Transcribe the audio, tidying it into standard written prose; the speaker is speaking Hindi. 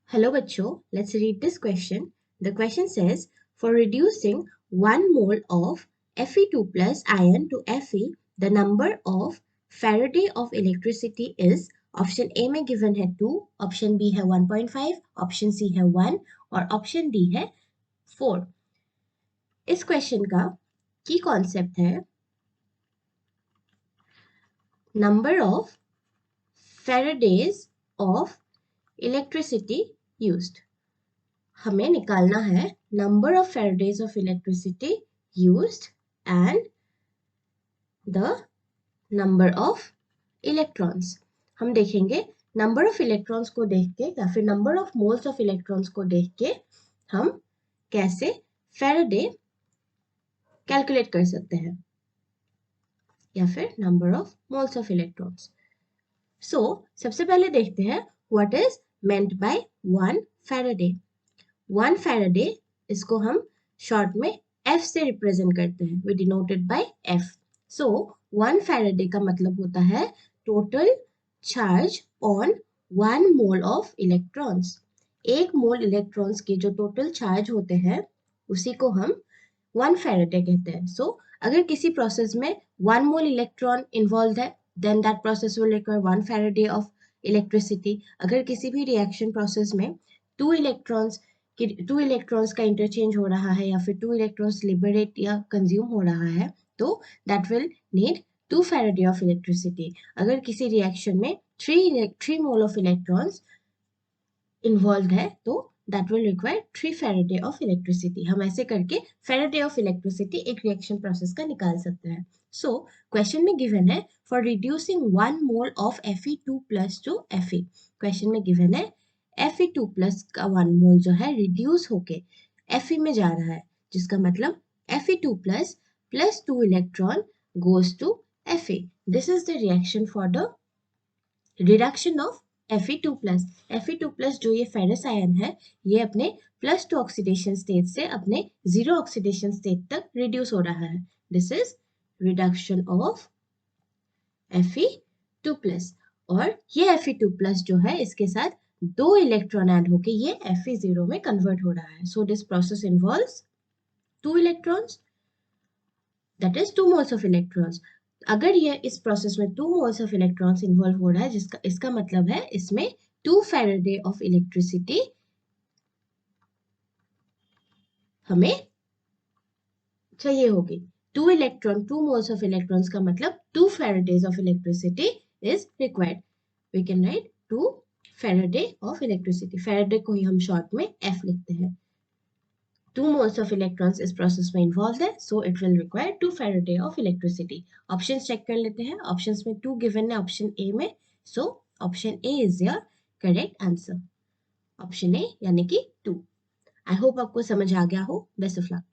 Hello bachcho, let's read this question. The question says, for reducing 1 mole of Fe2 plus ion to Fe, the number of Faraday of electricity is option A में given है 2, option B है 1.5, option C है 1 और option D है 4. इस क्वेश्चन का की कॉन्सेप्ट है number of Faradays of electricity used. हमें निकालना है number of Faradays of electricity used and the number of electrons. हम देखेंगे number of electrons को देख के या फिर number of moles of electrons को देख के हम कैसे Faraday कैलकुलेट कर सकते हैं या फिर number of moles of electrons. So सबसे पहले देखते हैं what is meant by 1 Faraday. 1 Faraday इसको हम शॉर्ट में F से रिप्रेजेंट करते हैं. We denoted by F. So 1 Faraday का मतलब होता है total charge on 1 mole of electrons. 1 mole electrons के जो टोटल चार्ज होते हैं उसी को हम 1 Faraday कहते हैं. So अगर किसी प्रोसेस में 1 मोल इलेक्ट्रॉन इन्वॉल्व है then that process will require 1 Faraday of electricity. अगर किसी भी रिएक्शन प्रोसेस में 2 इलेक्ट्रॉन्स का इंटरचेंज हो रहा है या फिर 2 इलेक्ट्रॉन्स लिबरेट या कंज्यूम हो रहा है तो that will need 2 Faraday of electricity. अगर किसी रिएक्शन में 3 मोल ऑफ इलेक्ट्रॉन्स इन्वॉल्व है तो that will require 3 Faraday of electricity. हम ऐसे करके Faraday of electricity एक रिएक्शन प्रोसेस का निकाल सकते हैं. So क्वेश्चन में गिवन है for reducing 1 mole of Fe2 plus to Fe. Question में गिवन है Fe2 plus का 1 मोल जो है रिड्यूस होके Fe में जा रहा है जिसका मतलब Fe2 plus plus 2 electron goes to Fe. This is the reaction for the reduction of Fe2 plus. Fe2 plus जो ये फेरस आयन है ये अपने +2 ऑक्सीडेशन स्टेट से अपने 0 ऑक्सीडेशन स्टेट तक रिड्यूस हो रहा है. This is reduction of Fe2 plus. और ये Fe2 plus जो है इसके साथ 2 इलेक्ट्रॉन ऐड होके ये Fe0 में कन्वर्ट हो रहा है. So this process involves 2 electrons that is 2 moles of electrons. अगर ये इस प्रोसेस में 2 मोल्स ऑफ इलेक्ट्रॉन्स इन्वॉल्व हो रहा है जिसका इसका मतलब है इसमें 2 Faraday ऑफ इलेक्ट्रिसिटी हमें चाहिए होगी. 2 मोल्स ऑफ इलेक्ट्रॉन्स का मतलब 2 Faradays of electricity is required. We can write 2 Faraday of electricity. Faraday को ही हम शॉर्ट में F लिखते हैं. 2 moles of electrons इस प्रोसेस में इन्वॉल्व है so it will require 2 Faraday of electricity. Options check कर लेते हैं. ऑप्शंस में 2 गिवन है ऑप्शन ए में so option A is your correct answer. Option A यानी कि 2. आई होप आपको समझ आ गया हो. Best of luck.